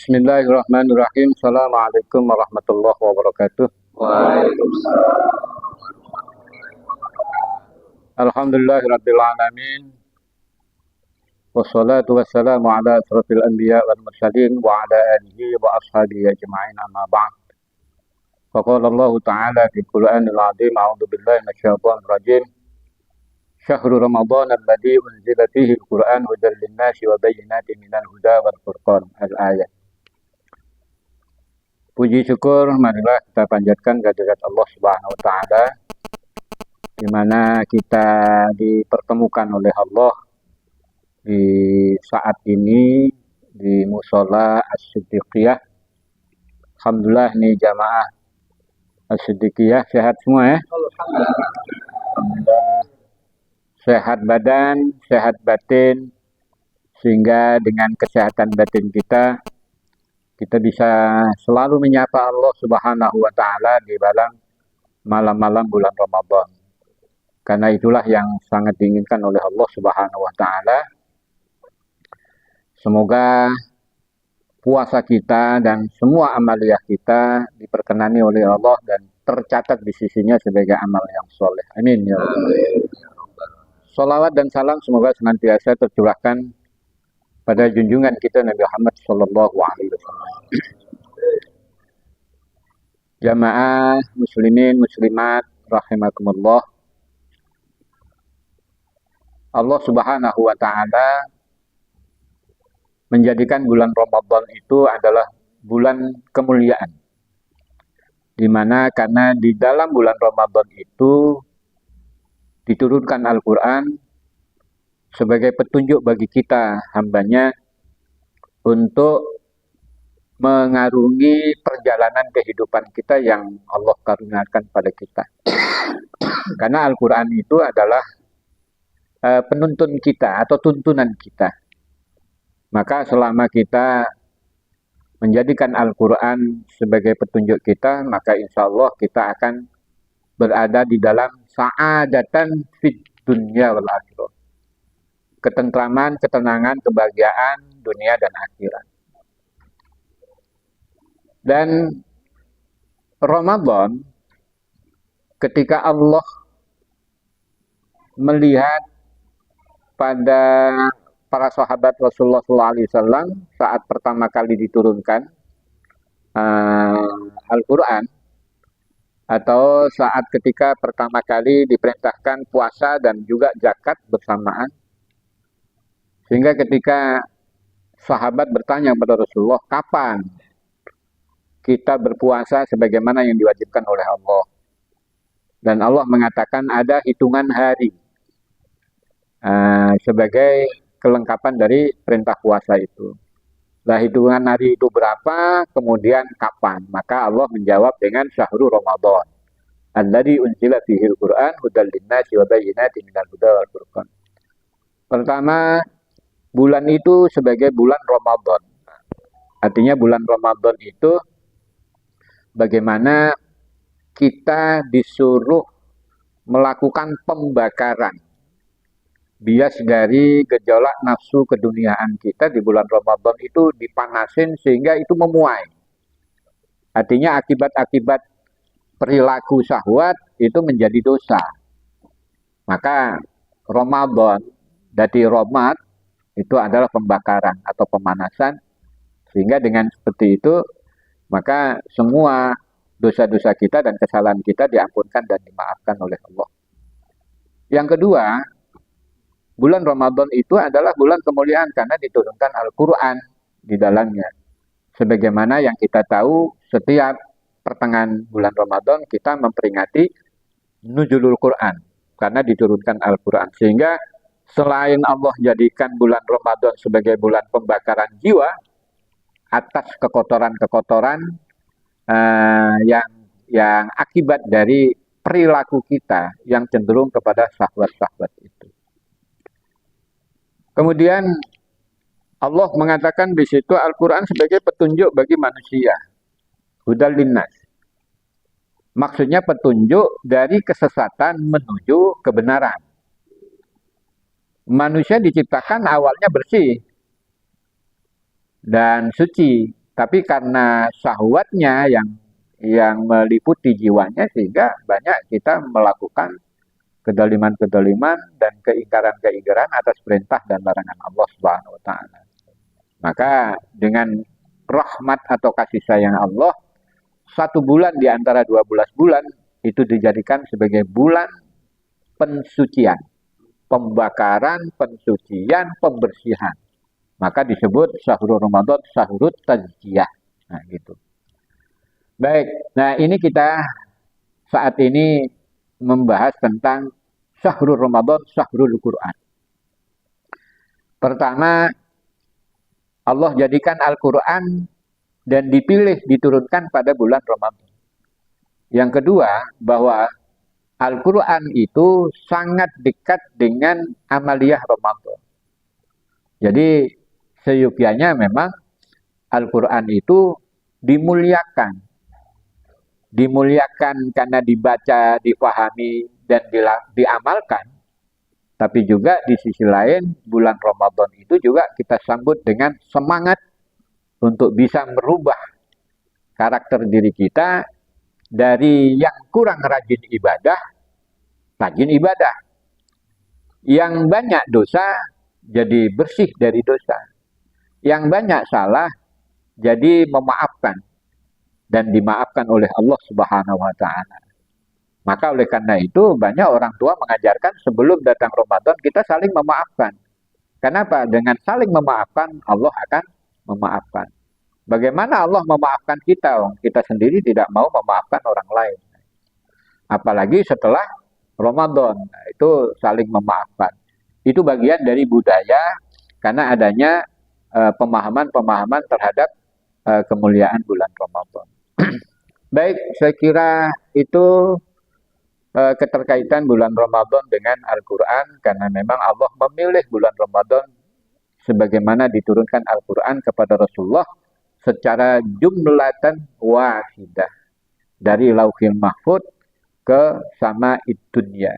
Bismillahirrahmanirrahim. Assalamualaikum warahmatullahi wabarakatuh. Waalaikumsalam. Alhamdulillahirabbil alamin. Wassalatu wassalamu ala asrofil anbiya wal mursalin wa ala alihi wa ashabihi ajma'in, amma ba'd. Faqala Allah Ta'ala fi Qur'anil azim, a'udzu billahi minasyaitonir rajim. Syahrul Ramadan alladzi unzila fihi al-Qur'an hudan lin-nasi wa bayyinatin minal huda wal furqan. Al-ayat. Puji syukur marilah kita panjatkan kehadirat Allah Subhanahu wa taala, di mana kita dipertemukan oleh Allah di saat ini di Mushola As-Siddiqiyah. Alhamdulillah nih jamaah As-Siddiqiyah sehat semua ya. Alhamdulillah. Sehat badan, sehat batin, sehingga dengan kesehatan batin kita bisa selalu menyapa Allah Subhanahu wa taala di dalam malam-malam bulan Ramadan. Karena itulah yang sangat diinginkan oleh Allah Subhanahu wa taala. Semoga puasa kita dan semua amaliyah kita diperkenani oleh Allah dan tercatat di sisinya sebagai amal yang soleh. Amin ya Allah. Salawat dan salam semoga senantiasa tercurahkan pada junjungan kita Nabi Muhammad Sallallahu Alaihi Wasallam. Jamaah muslimin muslimat rahimakumullah. Allah Subhanahu wa taala menjadikan bulan Ramadan itu adalah bulan kemuliaan. Di mana karena di dalam bulan Ramadan itu diturunkan Al-Quran sebagai petunjuk bagi kita hambanya untuk mengarungi perjalanan kehidupan kita yang Allah karuniakan pada kita. Karena Al-Quran itu adalah penuntun kita atau tuntunan kita. Maka selama kita menjadikan Al-Quran sebagai petunjuk kita, maka insya Allah kita akan berada di dalam sa'adatan fid dunya wal akhirah. Ketentraman, ketenangan, kebahagiaan dunia dan akhirat. Dan Ramadan, ketika Allah melihat pada para sahabat Rasulullah SAW saat pertama kali diturunkan Al-Quran, atau saat ketika pertama kali diperintahkan puasa dan juga zakat bersamaan. Sehingga ketika sahabat bertanya kepada Rasulullah, kapan kita berpuasa sebagaimana yang diwajibkan oleh Allah? Dan Allah mengatakan ada hitungan hari sebagai kelengkapan dari perintah puasa itu. Lah hitungan hari itu berapa, kemudian kapan? Maka Allah menjawab dengan syahrul Ramadan alladzi unzila fihi al-Qur'an hudan lin-nasi wa bayyinatin minal huda wal furqan. Pertama, bulan itu sebagai bulan Ramadan. Artinya bulan Ramadan itu bagaimana kita disuruh melakukan pembakaran bias dari gejolak nafsu keduniaan kita di bulan Ramadan itu dipanasin sehingga itu memuai. Artinya akibat-akibat perilaku syahwat itu menjadi dosa. Maka Ramadan, dari Romad, itu adalah pembakaran atau pemanasan. Sehingga dengan seperti itu, maka semua dosa-dosa kita dan kesalahan kita diampunkan dan dimaafkan oleh Allah. Yang kedua, bulan Ramadan itu adalah bulan kemuliaan karena diturunkan Al-Quran di dalamnya. Sebagaimana yang kita tahu, setiap pertengahan bulan Ramadan kita memperingati Nuzulul Quran karena diturunkan Al-Quran. Sehingga selain Allah jadikan bulan Ramadan sebagai bulan pembakaran jiwa atas kekotoran-kekotoran yang akibat dari perilaku kita yang cenderung kepada syahwat-syahwat itu. Kemudian Allah mengatakan di situ Al-Quran sebagai petunjuk bagi manusia. Hudal linnas. Maksudnya petunjuk dari kesesatan menuju kebenaran. Manusia diciptakan awalnya bersih dan suci. Tapi karena syahwatnya yang meliputi jiwanya, sehingga banyak kita melakukan kedoliman-kedoliman dan keingkaran-keingkaran atas perintah dan larangan Allah Subhanahu wa taala. Maka dengan rahmat atau kasih sayang Allah, 1 bulan di antara 12 bulan itu dijadikan sebagai bulan pensucian, pembakaran, pensucian, pembersihan. Maka disebut syahrul Ramadan, syahrul tazkiyah. Nah, gitu. Baik, nah ini kita saat ini membahas tentang syahrul Ramadan, syahrul Quran. Pertama, Allah jadikan Al-Quran dan dipilih diturunkan pada bulan Ramadan. Yang kedua, bahwa Al-Quran itu sangat dekat dengan amaliyah Ramadan. Jadi, seyogyanya memang Al-Quran itu dimuliakan. Dimuliakan karena dibaca, difahami, dan diamalkan. Tapi juga di sisi lain, bulan Ramadan itu juga kita sambut dengan semangat untuk bisa merubah karakter diri kita dari yang kurang rajin ibadah, rajin ibadah. Yang banyak dosa, jadi bersih dari dosa. Yang banyak salah, jadi memaafkan. Dan dimaafkan oleh Allah Subhanahu wa ta'ala. Maka oleh karena itu banyak orang tua mengajarkan sebelum datang Ramadan kita saling memaafkan. Kenapa? Dengan saling memaafkan Allah akan memaafkan. Bagaimana Allah memaafkan kita? Kita sendiri tidak mau memaafkan orang lain. Apalagi setelah Ramadan, itu saling memaafkan. Itu bagian dari budaya karena adanya pemahaman-pemahaman terhadap kemuliaan bulan Ramadan. Baik, saya kira itu keterkaitan bulan Ramadan dengan Al-Quran, karena memang Allah memilih bulan Ramadan sebagaimana diturunkan Al-Quran kepada Rasulullah secara jumlatan wahidah dari Lauhil Mahfuz ke Sama'id Dunya.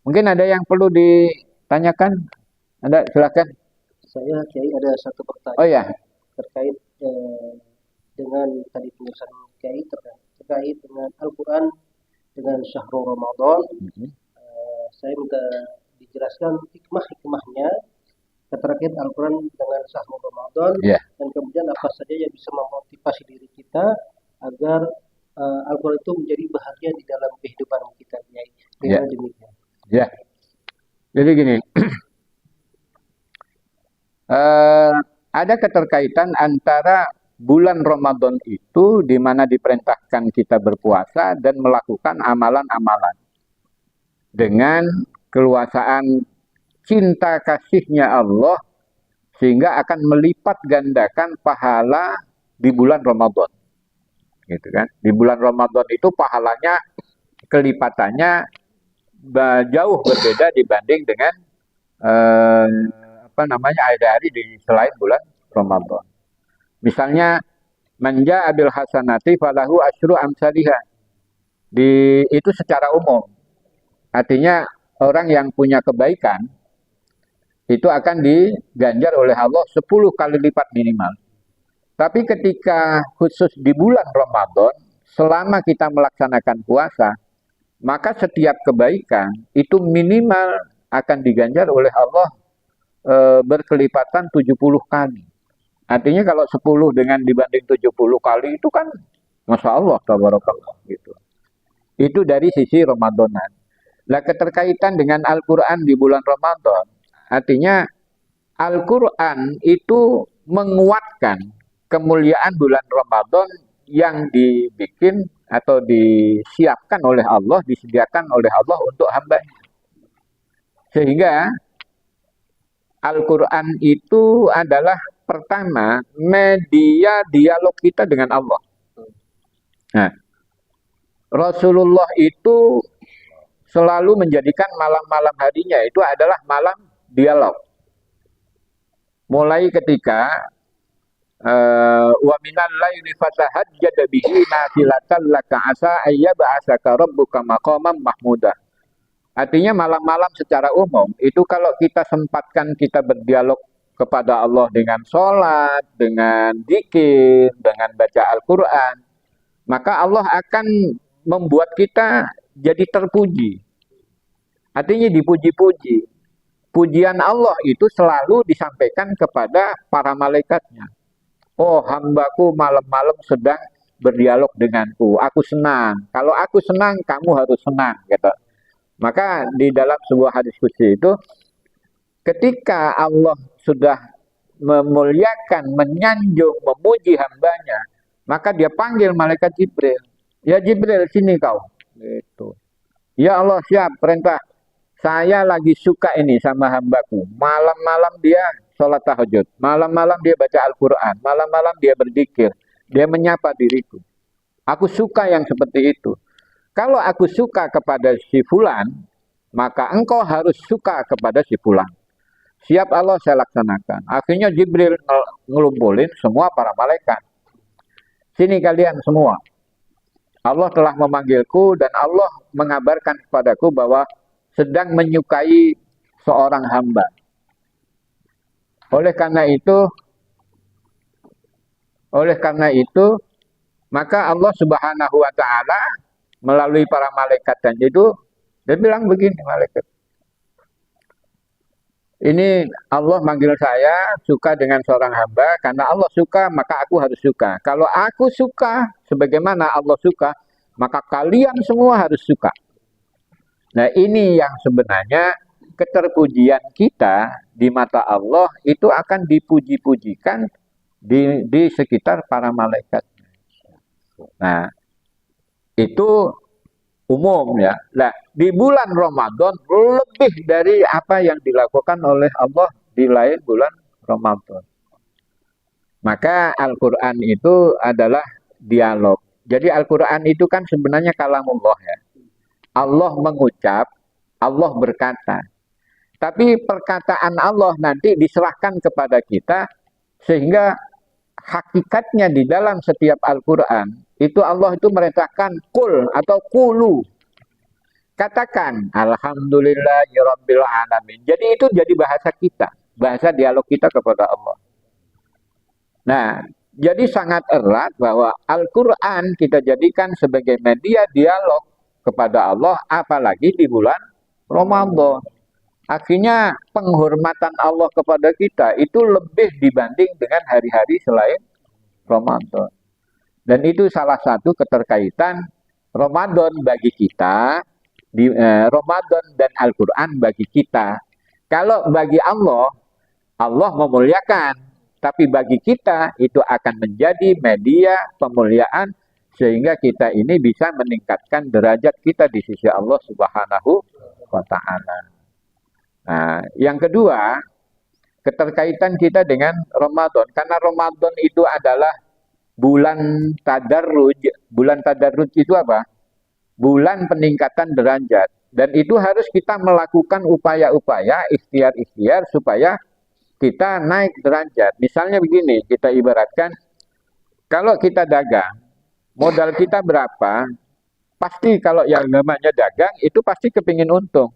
Mungkin ada yang perlu ditanyakan? Ada, silakan. Saya Kiai ada satu pertanyaan. Oh ya, terkait dengan tadi penjelasan Kiai terkait dengan Al-Quran dengan syahrul Ramadan. Saya minta dijelaskan hikmah-hikmahnya terkait Al-Quran dengan syahrul Ramadan, dan kemudian apa saja yang bisa memotivasi diri kita agar Al-Quran itu menjadi bahagian di dalam kehidupan kita. Dengan demikian. Jadi gini, ada keterkaitan antara bulan Ramadan itu di mana diperintahkan kita berpuasa dan melakukan amalan-amalan dengan keluasaan cinta kasihnya Allah, sehingga akan melipat gandakan pahala di bulan Ramadan. Gitu kan? Di bulan Ramadan itu pahalanya, kelipatannya jauh berbeda dibanding dengan hari-hari di selain bulan Ramadan. Misalnya, manja abil hasanati falahu asyru amsalihha. Itu secara umum. Artinya orang yang punya kebaikan itu akan diganjar oleh Allah 10 kali lipat minimal. Tapi ketika khusus di bulan Ramadan, selama kita melaksanakan puasa, maka setiap kebaikan itu minimal akan diganjar oleh Allah berkelipatan 70 kali. Artinya kalau 10 dengan dibanding 70 kali itu kan Masya Allah, tabarakallah gitu. Itu dari sisi Ramadanan. Nah, keterkaitan dengan Al-Quran di bulan Ramadan, artinya Al-Quran itu menguatkan kemuliaan bulan Ramadan yang dibikin atau disiapkan oleh Allah, disediakan oleh Allah untuk hamba-Nya. Sehingga Al-Quran itu adalah pertama media dialog kita dengan Allah. Nah, Rasulullah itu selalu menjadikan malam-malam harinya itu adalah malam dialog. Mulai ketika wa minal laili fatahajjad bihi nafilatan laka asa ayyab'asaka rabbuka maqaman mahmuda. Artinya malam-malam secara umum itu kalau kita sempatkan kita berdialog kepada Allah dengan sholat, dengan zikir, dengan baca Al-Quran, maka Allah akan membuat kita jadi terpuji. Artinya dipuji-puji. Pujian Allah itu selalu disampaikan kepada para malaikatnya. Oh, hambaku malam-malam sedang berdialog denganku. Aku senang. Kalau aku senang, kamu harus senang. Gitu. Maka di dalam sebuah hadis qudsi itu, ketika Allah sudah memuliakan, menyanjung, memuji hambanya, maka dia panggil malaikat Jibril. Ya Jibril, sini kau. Gitu. Ya Allah, siap, perintah. Saya lagi suka ini sama hambaku. Malam-malam dia sholat tahajud. Malam-malam dia baca Al-Quran. Malam-malam dia berzikir. Dia menyapa diriku. Aku suka yang seperti itu. Kalau aku suka kepada si fulan, maka engkau harus suka kepada si fulan. Siap Allah, saya laksanakan. Akhirnya Jibril ngelumpulin semua para malaikat. Sini kalian semua. Allah telah memanggilku dan Allah mengabarkan kepadaku bahwa sedang menyukai seorang hamba. Oleh karena itu, maka Allah Subhanahu wa taala melalui para malaikat dan itu dia bilang begini, malaikat. Ini Allah manggil saya suka dengan seorang hamba, karena Allah suka maka aku harus suka. Kalau aku suka sebagaimana Allah suka, maka kalian semua harus suka. Nah, ini yang sebenarnya keterpujian kita di mata Allah itu akan dipuji-pujikan di sekitar para malaikat. Nah, itu umum ya. Nah, di bulan Ramadan lebih dari apa yang dilakukan oleh Allah di lain bulan Ramadan. Maka Al-Quran itu adalah dialog. Jadi Al-Quran itu kan sebenarnya kalamullah ya. Allah mengucap, Allah berkata. Tapi perkataan Allah nanti diserahkan kepada kita sehingga hakikatnya di dalam setiap Al-Quran itu Allah itu merintahkan kul atau kulu. Katakan alhamdulillahirabbil alamin. Jadi itu jadi bahasa kita, bahasa dialog kita kepada Allah. Nah, jadi sangat erat bahwa Al-Quran kita jadikan sebagai media dialog kepada Allah, apalagi di bulan Ramadan. Akhirnya penghormatan Allah kepada kita itu lebih dibanding dengan hari-hari selain Ramadan. Dan itu salah satu keterkaitan Ramadan bagi kita, Ramadan dan Al-Quran bagi kita. Kalau bagi Allah, Allah memuliakan. Tapi bagi kita itu akan menjadi media pemuliaan sehingga kita ini bisa meningkatkan derajat kita di sisi Allah Subhanahu wa taala. Nah, yang kedua, keterkaitan kita dengan Ramadan. Karena Ramadan itu adalah bulan tadarruj. Bulan tadarruj itu apa? Bulan peningkatan derajat. Dan itu harus kita melakukan upaya-upaya, ikhtiar-ikhtiar supaya kita naik derajat. Misalnya begini, kita ibaratkan, kalau kita dagang, modal kita berapa? Pasti kalau yang namanya dagang itu pasti kepingin untung.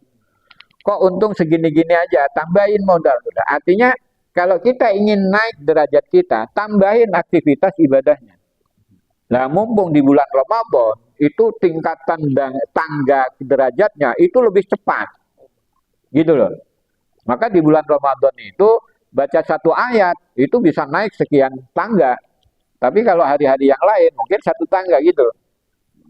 Kok untung segini-gini aja, tambahin modal. Artinya kalau kita ingin naik derajat kita, tambahin aktivitas ibadahnya. Nah, mumpung di bulan Ramadan itu tingkatan tangga derajatnya itu lebih cepat. Gitu loh. Maka di bulan Ramadan itu baca satu ayat itu bisa naik sekian tangga. Tapi kalau hari-hari yang lain mungkin satu tangga gitu.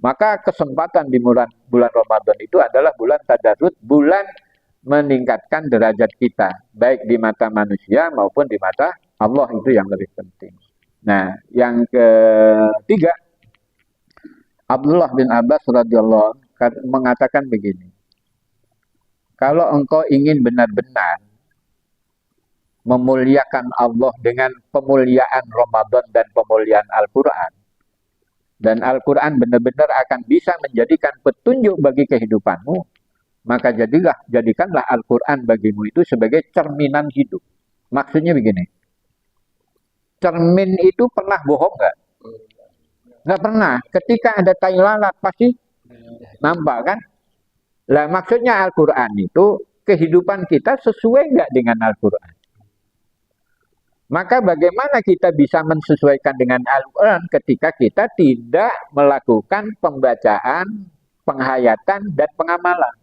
Maka kesempatan di bulan Ramadan itu adalah bulan tadarruj, bulan meningkatkan derajat kita, baik di mata manusia maupun di mata Allah, itu yang lebih penting. Nah, yang ketiga, Abdullah bin Abbas radhiyallahu anhu mengatakan begini. Kalau engkau ingin benar-benar memuliakan Allah dengan pemuliaan Ramadan dan pemuliaan Al-Quran, dan Al-Quran benar-benar akan bisa menjadikan petunjuk bagi kehidupanmu, maka jadikanlah Al-Quran bagimu itu sebagai cerminan hidup. Maksudnya begini, cermin itu pernah bohong nggak? Nggak pernah. Ketika ada tai lalat pasti nampak kan? Lah maksudnya Al-Quran itu kehidupan kita sesuai nggak dengan Al-Quran? Maka bagaimana kita bisa menyesuaikan dengan Al-Quran ketika kita tidak melakukan pembacaan, penghayatan, dan pengamalan?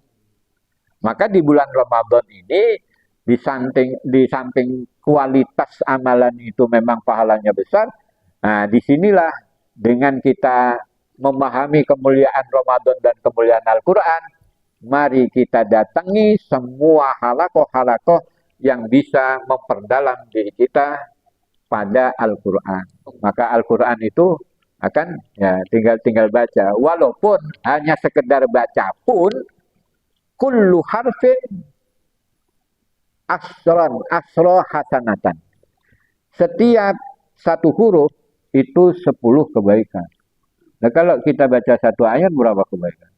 Maka di bulan Ramadan ini, di samping kualitas amalan itu memang pahalanya besar, nah disinilah dengan kita memahami kemuliaan Ramadan dan kemuliaan Al-Quran, mari kita datangi semua halakoh-halakoh yang bisa memperdalam diri kita pada Al-Quran. Maka Al-Quran itu akan ya tinggal baca. Walaupun hanya sekedar baca pun, kullu harfin asro hasanatan. Setiap satu huruf itu 10 kebaikan. Nah kalau kita baca satu ayat berapa kebaikan?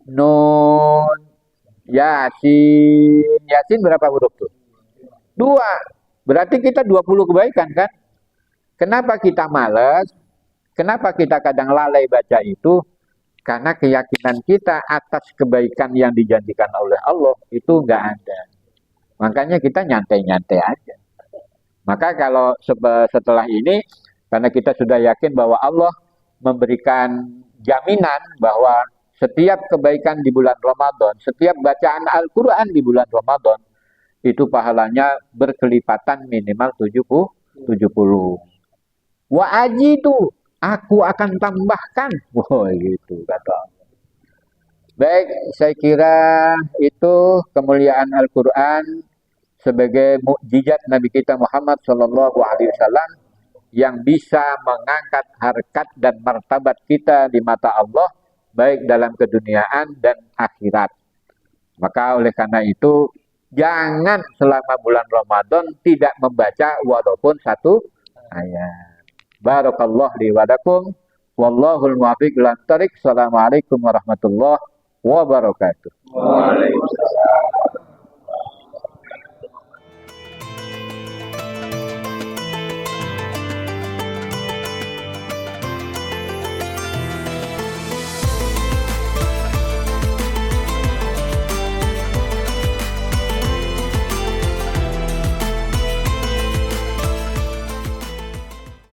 Nun, Yasin. Yasin berapa huruf tuh? 2. Berarti kita 20 kebaikan kan? Kenapa kita malas? Kenapa kita kadang lalai baca itu? Karena keyakinan kita atas kebaikan yang dijanjikan oleh Allah itu nggak ada. Makanya kita nyantai-nyantai aja. Maka kalau setelah ini, karena kita sudah yakin bahwa Allah memberikan jaminan bahwa setiap kebaikan di bulan Ramadan, setiap bacaan Al-Quran di bulan Ramadan, itu pahalanya berkelipatan minimal 70. Wa ajidu, aku akan tambahkan. Wah, gitu kata Allah. Baik, saya kira itu kemuliaan Al-Quran sebagai mukjizat Nabi kita Muhammad SAW yang bisa mengangkat harkat dan martabat kita di mata Allah, baik dalam keduniaan dan akhirat. Maka oleh karena itu, jangan selama bulan Ramadan tidak membaca walaupun satu ayat. Barakallahu li wa lakum. Wallahul muwaffiq ila thoriq. Assalamualaikum warahmatullahi wabarakatuh. Waalaikumsalam.